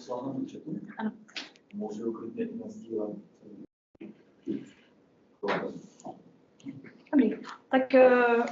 poslal na chatu? Ano. Můžu klidně i nasdílet. Dobrý. Tak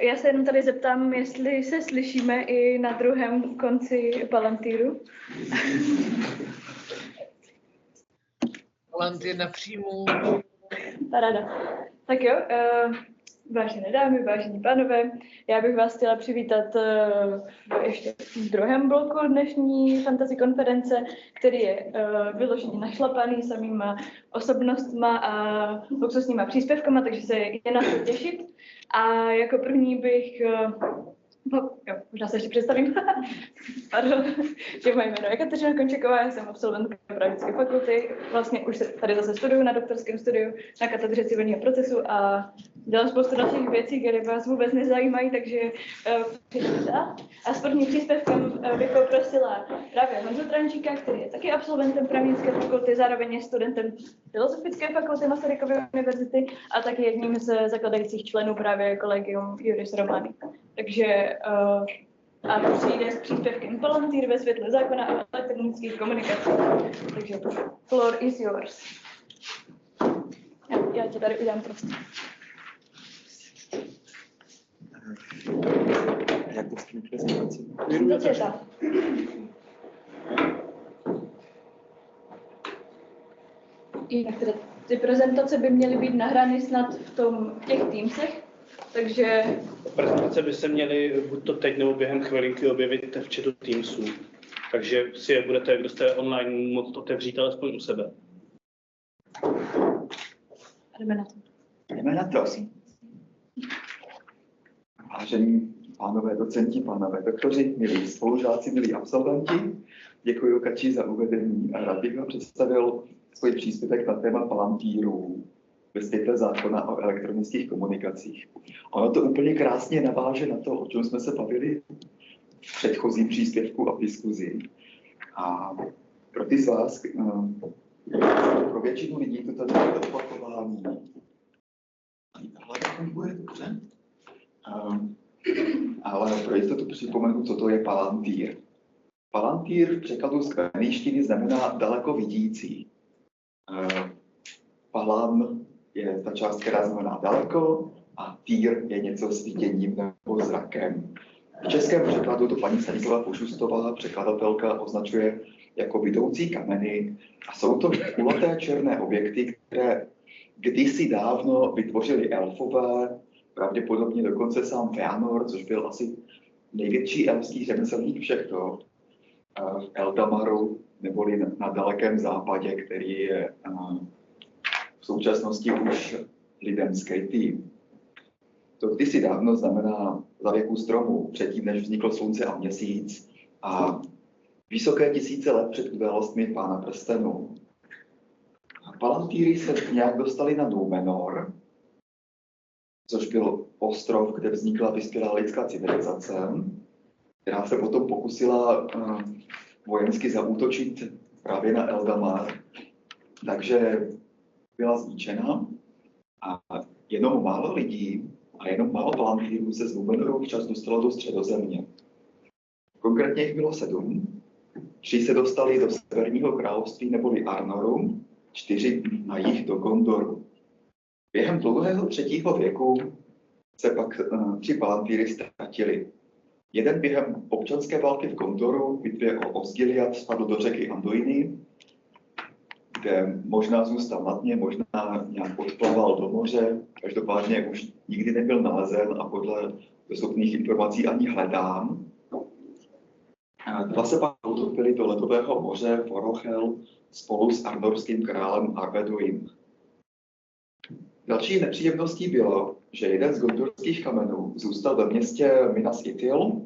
já se jenom tady zeptám, jestli se slyšíme i na druhém konci Palantíru. Palantír napřímo. Paráda. Tak jo, vážené dámy, vážení pánové, já bych vás chtěla přivítat ještě v druhém bloku dnešní fantasy konference, který je vyloženě našlapaný samýma osobnostma a luxusníma příspěvkama, takže se je na to těšit. A jako první bych jo, možná se ještě představím. Pardon, že moje jméno je Kateřina Končeková, já jsem absolventka právnické fakulty. Vlastně už se tady zase studuju na doktorském studiu na katedře civilního procesu a dělám spoustu dalších věcí, které vás vůbec nezajímají, takže a s prvním příspěvkem bych poprosila právě Honzu Trančíka, který je taky absolventem právnické fakulty, zároveň je studentem filozofické fakulty Masarykovy univerzity a taky jedním z zakladajících členů právě Collegium Juris Romani. Takže a přijde s příspěvkem Palantír ve světle zákona o elektronických komunikacích. Takže floor is yours. Já ti tady udělám prostor. Jak to s tím prezentací? Jinak teda ty prezentace by měly být nahrány snad v těch Teamsech, takže... Prezentace by se měly buď to teď nebo během chvilinky objevit v chatu Teamsu. Takže si je budete, kdo jste online, moct otevřít alespoň u sebe. Jdeme na to. Jdeme na to. Vážení pánové docenti, pánové doktoři, milí spolužáci, milí absolventi, děkuji Kači za uvedení a rád bych vám představil svůj příspěvek na téma Palantíru ve světle zákona o elektronických komunikacích. Ono to úplně krásně naváže na to, o čem jsme se bavili v předchozím příspěvku a v diskuzi. A pro ty z vás, pro většinu lidí to tady je opakování. Ale to funguje dobře. Ale pro jistotu připomenu, co to je Palantír. Palantír v překladu z kmenijštiny znamená daleko vidící. Palan je ta část, která znamená daleko, a týr je něco s viděním nebo zrakem. V českém překladu to paní Stanislava Pošustová, překladatelka, označuje jako vidoucí kameny a jsou to kulaté černé objekty, které kdysi dávno vytvořili elfové, pravděpodobně dokonce sám Fëanor, což byl asi největší elfský řemeslník všech to v Eldamaru, neboli na dalekém západě, který je v současnosti už lidem skrytý. To kdysi dávno znamená za věku stromu, předtím, než vznikl slunce a měsíc a vysoké tisíce let před událostmi Pána prstenů. Palantíry se nějak dostali na Númenor, což byl ostrov, kde vznikla vyspělá lidská civilizace, která se potom pokusila vojensky zaútočit právě na Eldamar. Takže byla zničena a jenom málo lidí a jenom málo Palantírů se z Númenoru včas dostalo do Středozemě. Konkrétně jich bylo 7. 3 se dostali do Severního království neboli Arnoru, 4 na jih do Gondoru. Během dlouhého 3. věku se pak 3 Palantýry ztratili. Jeden během občanské války v Gondoru, v bitvě o Osgiliath, spadl do řeky Anduiny, kde možná zůstal na dně, možná nějak odplaval do moře, každopádně už nikdy nebyl nalezen a podle dostupných informací ani hledán. 2 se pak utopili do ledového moře Forochel spolu s arnorským králem Arveduin. Další nepříjemností bylo, že jeden z gondorských kamenů zůstal ve městě Minas Ithil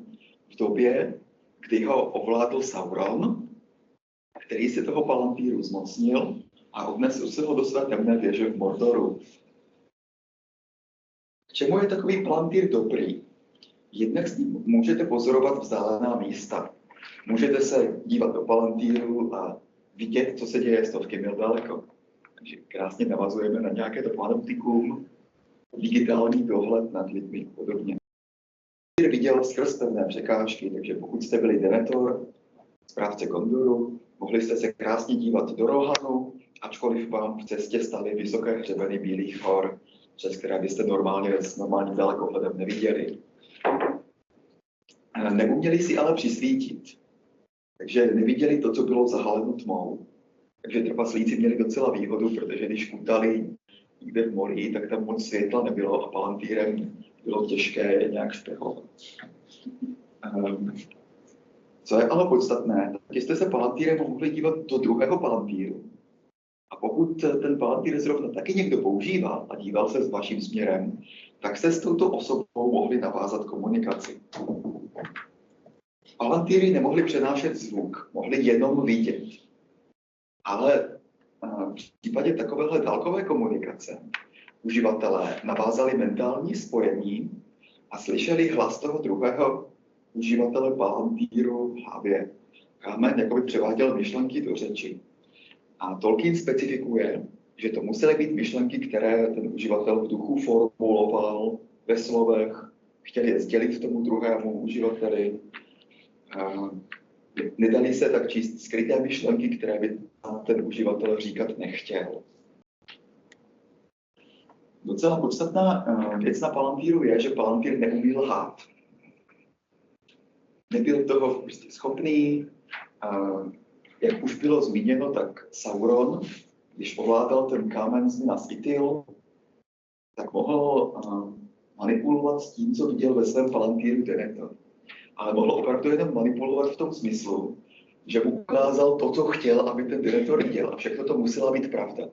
v době, kdy ho ovládl Sauron, který si toho Palantíru zmocnil a odnesl se ho do své temné věže v Mordoru. K čemu je takový Palantýr dobrý? Jednak s ním můžete pozorovat vzdálená místa. Můžete se dívat do Palantýru a vidět, co se děje stovky mil daleko. Takže krásně navazujeme na nějaké to panoptikum, digitální dohled nad lidmi a podobně. Viděl skrz pevné překážky, takže pokud jste byli Denethor, správce Gondoru, Mohli jste se krásně dívat do Rohanu, ačkoliv vám v cestě staly vysoké hřebeny bílých hor, přes které byste normálně s normálním dalekohledem neviděli. Neuměli si ale přisvítit, takže neviděli to, co bylo zahaleno tmou. Takže trpaslíci měli docela výhodu, protože když kutali někde v moři, tak tam moc světla nebylo a palantýrem bylo těžké je nějak špehovat. Co je ale podstatné, tak jste se palantýrem mohli dívat do druhého palantýru. A pokud ten palantýr zrovna taky někdo používal a díval se s vaším směrem, tak se s touto osobou mohli navázat komunikaci. Palantýry nemohli přenášet zvuk, mohli jenom vidět. Ale v případě takovéhle dálkové komunikace uživatelé navázali mentální spojení a slyšeli hlas toho druhého uživatele palantýru v hlavě. Kámen jakoby převáděl myšlenky do řeči. A Tolkien specifikuje, že to musely být myšlenky, které ten uživatel v duchu formuloval ve slovech, chtěl je sdělit tomu druhému uživateli. Nedali se tak číst skryté myšlenky, které by ten uživatel říkat nechtěl. Docela podstatná věc na palantýru je, že palantýr neumí lhát. Nebyl toho prostě schopný. Jak už bylo zmíněno, tak Sauron, když ovládal ten kámen z Minas Ithil, tak mohl manipulovat s tím, co viděl ve svém palantýru Denethor. Ale mohl opravdu jenom manipulovat v tom smyslu, že mu ukázal to, co chtěl, aby ten Denethor viděl. A všechno to musela být pravda.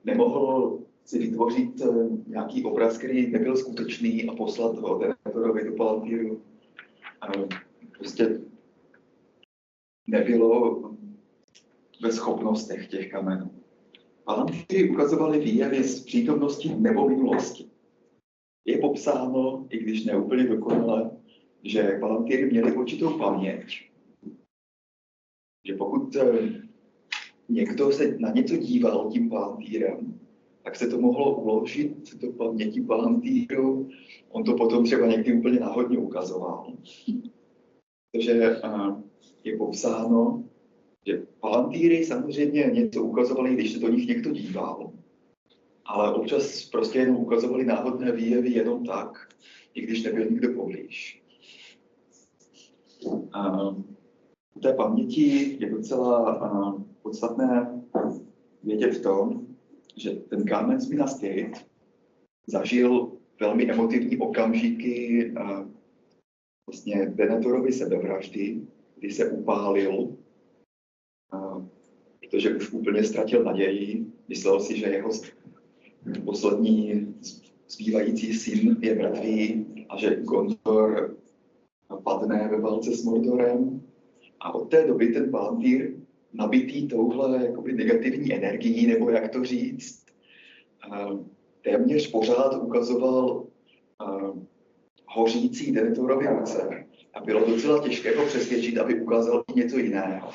Nemohl si vytvořit nějaký obraz, který nebyl skutečný a poslat ho Denethorovi do palantýru. Prostě nebylo ve schopnostech těch kamenů. Palantýry ukazovaly výjevy z přítomnosti nebo minulosti. Je popsáno, i když ne úplně dokonale, že palantýry měly určitou paměť. Že pokud někdo se na něco díval tím palantýrem, tak se to mohlo uložit do paměti palantýru. On to potom třeba někdy úplně náhodně ukazoval. Takže je popsáno, že palantýry samozřejmě něco ukazovaly, když se do nich někdo díval, ale občas prostě jenom ukazovali náhodné výjevy jenom tak, i když nebyl nikdo poblíž. U té paměti je docela podstatné vědět to, že ten kámen z Minas Tirith zažil velmi emotivní okamžiky vlastně Denethorovi sebevraždy, kdy se upálil, protože už úplně ztratil naději. Myslel si, že jeho poslední zbývající syn je mrtvý a že Gondor padne ve válce s Mordorem. A od té doby ten palantýr, nabitý touhle jakoby negativní energií, nebo jak to říct, téměř pořád ukazoval hořící Denethorovi ruce. A bylo docela těžké ho přesvědčit, aby ukázal i něco jiného.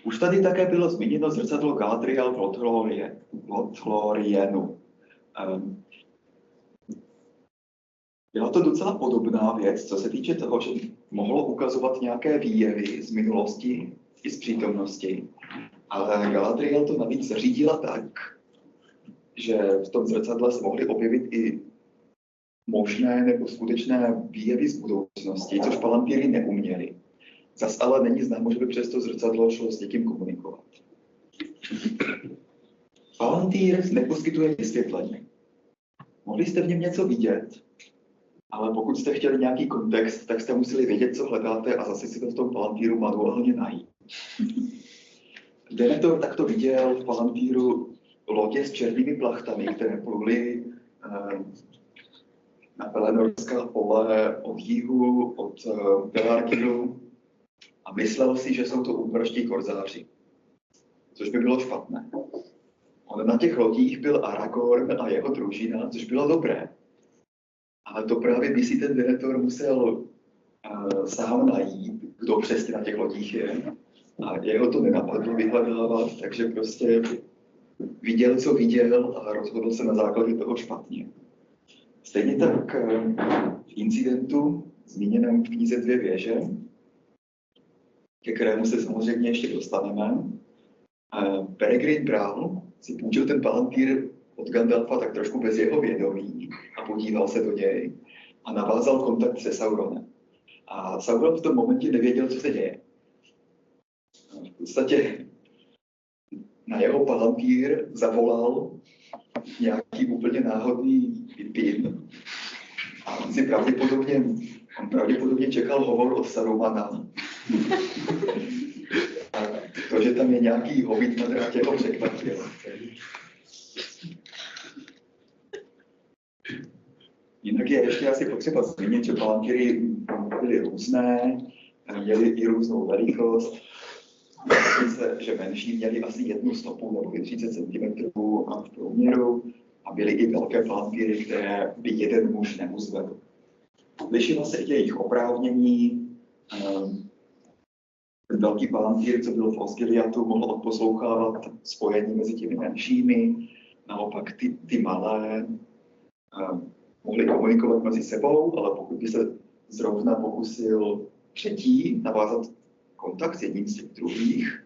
Už tady také bylo zmíněno zrcadlo Galadriel v Lothlorienu. Byla to docela podobná věc, co se týče toho, že mohlo ukazovat nějaké výjevy z minulosti i z přítomnosti. Ale Galadriel to navíc zařídila tak, že v tom zrcadle se mohly objevit i možné nebo skutečné výjevy z budoucnosti, což palantýry neuměli. Zas ale není známo, že by přes to zrcadlo šlo s někým komunikovat. Palantýr neposkytuje vysvětlení. Mohli jste v něm něco vidět, ale pokud jste chtěli nějaký kontext, tak jste museli vědět, co hledáte a zase si to v tom palantýru manuálně najít. Denethor takto viděl v palantýru lodě s černými plachtami, které pluly na Pelenorská pole od jihu, od Pelargiru a myslel si, že jsou to úmrští korzáři, což by bylo špatné. On na těch lodích byl Aragorn a jeho družina, což bylo dobré. Ale to právě by si ten Denethor musel sám najít, kdo přesně na těch lodích je. A jeho to nenapadlo vyhledávat, takže prostě viděl, co viděl a rozhodl se na základě toho špatně. Stejně tak v incidentu, zmíněném v knize Dvě věže, ke kterému se samozřejmě ještě dostaneme. Peregrin Brown si půjčil ten palantýr od Gandalfa tak trošku bez jeho vědomí a podíval se do něj a navázal kontakt se Sauronem. A Sauron v tom momentě nevěděl, co se děje. V podstatě na jeho palantýr zavolal nějaký úplně náhodný pin a on pravděpodobně čekal hovor od Sarumana. A to, že tam je nějaký hobbit na drátě, ho překvapilo. Jinak je ještě asi potřeba zmínit, že palantýry byly různé, měly i různou velikost. Myslím se, že menší měly asi 1 stopu nebo 30 cm v průměru a byly i velké palantýry, které by jeden muž neuzvedl. Lišilo se i jejich oprávnění. Ten velký palantýr, co byl v Osgiliathu, mohl odposlouchávat spojení mezi těmi menšími, naopak ty malé mohli komunikovat mezi sebou, ale pokud by se zrovna pokusil třetí navázat kontakt s jedním z těch druhých,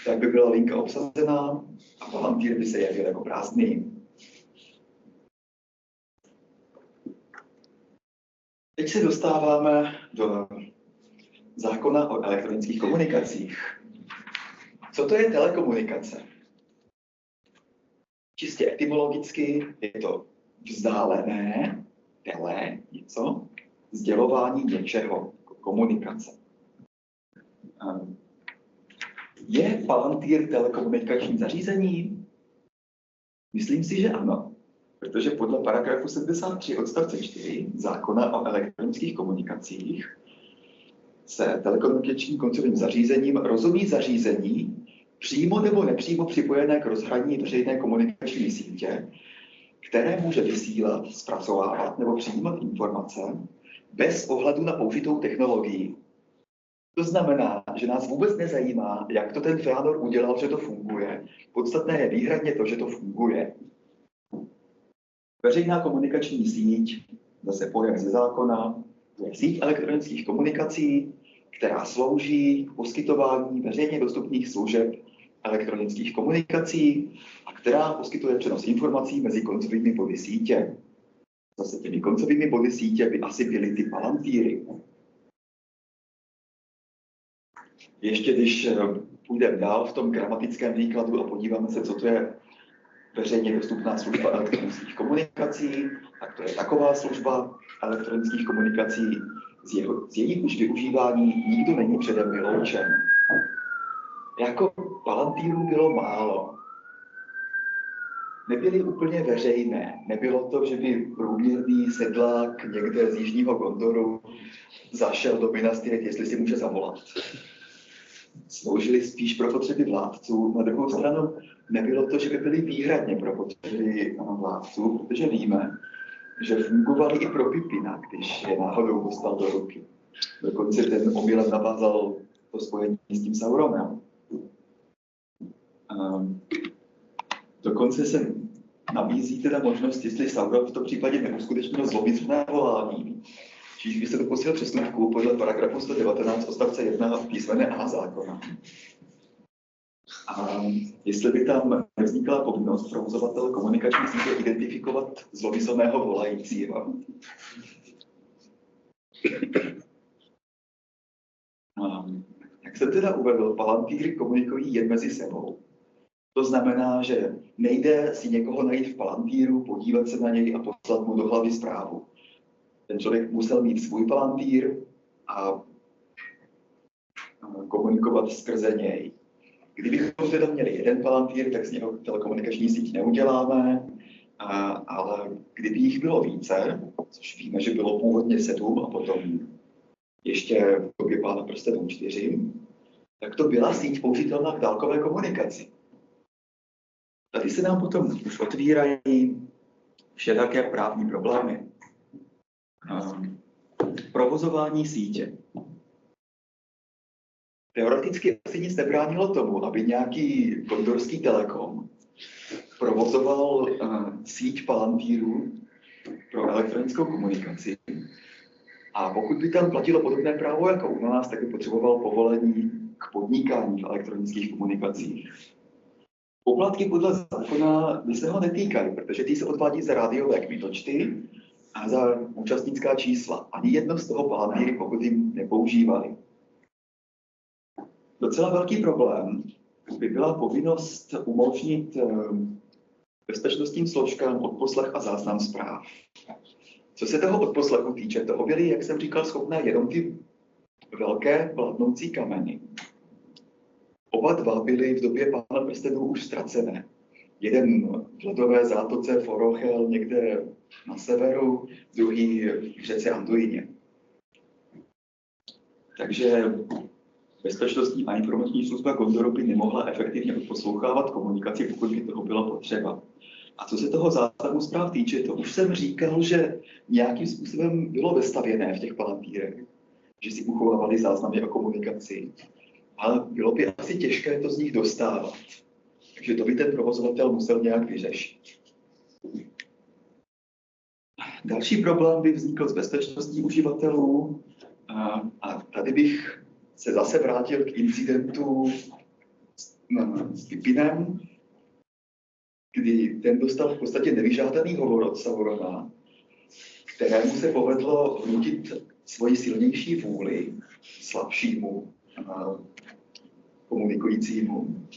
tak by byla linka obsazená a palantýr by se jevil jako prázdný. Teď se dostáváme do zákona o elektronických komunikacích. Co to je telekomunikace? Čistě etymologicky je to vzdálené, něco, sdělování něčeho, komunikace. Je palantýr telekomunikační zařízení? Myslím si, že ano, protože podle paragrafu 73 odstavce 4 zákona o elektronických komunikacích se telekomunikačním koncovým zařízením rozumí zařízení přímo nebo nepřímo připojené k rozhraní veřejné komunikační sítě, které může vysílat, zpracovávat nebo přijímat informace bez ohledu na použitou technologii. To znamená, že nás vůbec nezajímá, jak to ten Feanor udělal, že to funguje. Podstatné je výhradně to, že to funguje. Veřejná komunikační síť, zase pojem ze zákona, to je síť elektronických komunikací, která slouží k poskytování veřejně dostupných služeb elektronických komunikací a která poskytuje přenos informací mezi koncovými body sítě. Zase těmi koncovými body sítě by asi byly ty palantýry. Ještě když půjdeme dál v tom gramatickém výkladu a podíváme se, co to je veřejně dostupná služba elektronických komunikací, tak to je taková služba elektronických komunikací, z jejíhož využívání nikdo není předem vyloučen. Jako palantýrů bylo málo. Nebyly úplně veřejné. Nebylo to, že by průměrný sedlák někde z jižního Gondoru zašel do Minas Tirith, jestli si může zavolat. Sloužily spíš pro potřeby vládců. Na druhou stranu nebylo to, že by byly výhradně pro potřeby vládců, protože víme, že fungovaly i pro Pipina, když je náhodou dostal do ruky. Dokonce ten omylem navázal to spojení s tím Sauronem. Dokonce se nabízí teda možnost, jestli Sauron v tom případě neuskutečnil zlomyslné volání. Čiž by se dopustil přestupku podle paragrafu 119 odstavce 1 písmene A zákona. A jestli by tam nevznikla povinnost provozovatele komunikační sítě identifikovat zlomyslného volajícího. Jak jsem teda uvedl, palantýry komunikují jen mezi sebou. To znamená, že nejde si někoho najít v palantýru, podívat se na něj a poslat mu do hlavy zprávu. Ten člověk musel mít svůj palantýr a komunikovat skrze něj. Kdybychom teda měli jeden palantýr, tak z něho telekomunikační síť neuděláme, ale kdyby jich bylo více, což víme, že bylo původně 7 a potom ještě v době Pána prstenů 4, tak to byla síť použitelná k dálkové komunikaci. Tady se nám potom už otvírají všelijaké právní problémy. Provozování sítě. Teoreticky asi nic nebránilo tomu, aby nějaký gondorský telekom provozoval síť palantýrů pro elektronickou komunikaci. A pokud by tam platilo podobné právo jako u nás, tak by potřeboval povolení k podnikání v elektronických komunikacích. Poplatky podle zákona by se ho netýkaly, protože ty se odvádí za rádiové kmitočty a za účastnická čísla. Ani jedno z toho palantýry, pokud jim nepoužívali. Docela velký problém by byla povinnost umožnit bezpečnostním složkám odposlech a záznam zpráv. Co se toho odposlechu týče, toho byly, jak jsem říkal, schopné jenom ty velké vládnoucí kameny. Oba dva byly v době Pána prstenů už ztracené. Jeden v ledové zátoce Forochel někde na severu, druhý v řece Anduině. Takže bezpečnostní a informační služba Gondoru by nemohla efektivně odposlouchávat komunikaci, pokud by toho bylo potřeba. A co se toho záznamu zpráv týče, to už jsem říkal, že nějakým způsobem bylo vestavěné v těch palantýrech, že si uchovávali záznamy o komunikaci. Ale bylo by asi těžké to z nich dostávat. Takže to by ten provozovatel musel nějak vyřešit. Další problém by vznikl z bezpečností uživatelů. A tady bych se zase vrátil k incidentu s Pipinem, kdy ten dostal v podstatě nevyžádaný hovor od Saurona, kterému se povedlo vnutit svoji silnější vůli slabšímu komunikujícímu.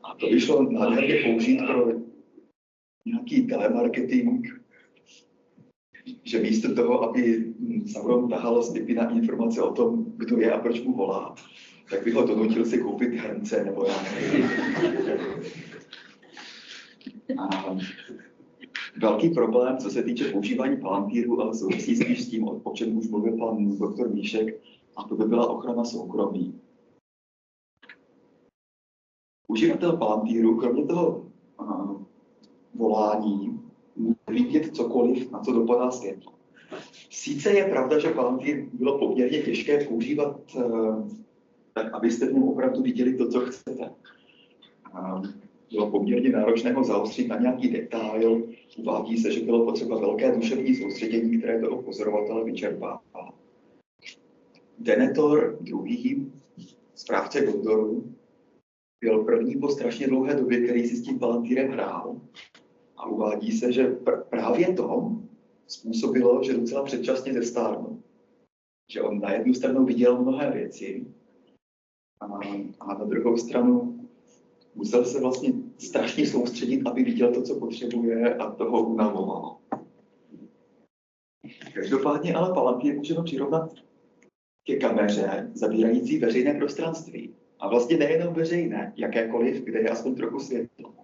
A to by šlo nádherně použít pro nějaký telemarketing, že místo toho, aby Sauron tahal z Pipina informace o tom, kdo je a proč mu volá, tak by ho donutil si koupit hrnce nebo já nevím. A velký problém, co se týče používání palantýru, ale souvisí spíš s tím, o čem už mluvil pan doktor Míšek, a to by byla ochrana soukromí. Uživatel palantýru, kromě toho volání, může vidět cokoliv, na co dopadá světlo. Sice je pravda, že palantýr bylo poměrně těžké používat tak, abyste v něm opravdu viděli to, co chcete. Bylo poměrně náročné ho zaostřit na nějaký detail. Uvádí se, že bylo potřeba velké duševní soustředění, které toho pozorovatele vyčerpává. Denethor, druhý správce Gondoru, byl první po strašně dlouhé době, který si s tím palantýrem hrál. A uvádí se, že právě to způsobilo, že docela předčasně zestárnul. Že on na jednu stranu viděl mnohé věci a na druhou stranu musel se vlastně strašně soustředit, aby viděl to, co potřebuje, a toho unavovalo. Každopádně ale palantýr můžeme přirovnat ke kameře zabírající veřejné prostranství. A vlastně nejenom veřejné, jakékoliv, kde je aspoň trochu světla.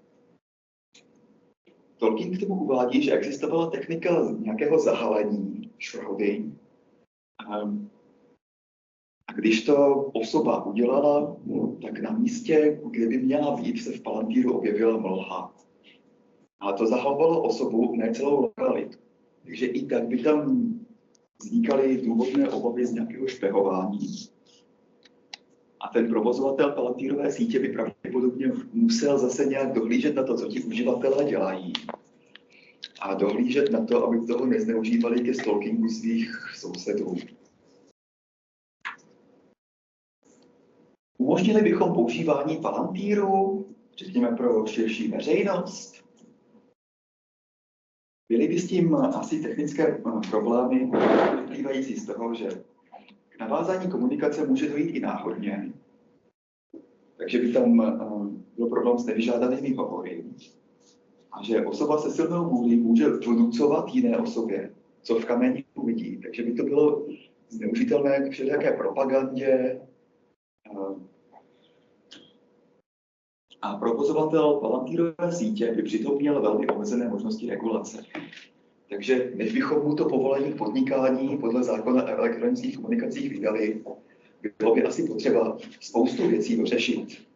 Tolkien k tomu uvádí, že existovala technika nějakého zahalení, shrouding. A když to osoba udělala, tak na místě, kde by měla být, se v palantýru objevila mlha. A to zahalovalo osobu, ne celou lokalitu. Takže i tak by tam vznikaly důvodné obavy z nějakého špehování. A ten provozovatel palantýrové sítě by pravděpodobně musel zase nějak dohlížet na to, co ti uživatelé dělají. A dohlížet na to, aby toho nezneužívali ke stalkingu svých sousedů. Umožnili bychom používání palantýru, řekněme pro širší veřejnost. Byly by s tím asi technické problémy vyplývající z toho, že k navázání komunikace může dojít i náhodně. Takže by tam byl problém s nevyžádanými hovory. A že osoba se silnou vůlí může vnucovat jiné osobě, co v kameni uvidí. Takže by to bylo zneužitelné k všelijaké propagandě. A provozovatel palantýrové sítě by přitom měl velmi omezené možnosti regulace. Takže než bychom mu to povolení k podnikání podle zákona o elektronických komunikacích vydali, bylo by asi potřeba spoustu věcí dořešit.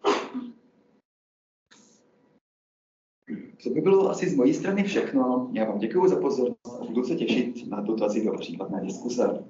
To by bylo asi z mojí strany všechno. Já vám děkuji za pozornost a budu se těšit na dotazy do případné diskuse.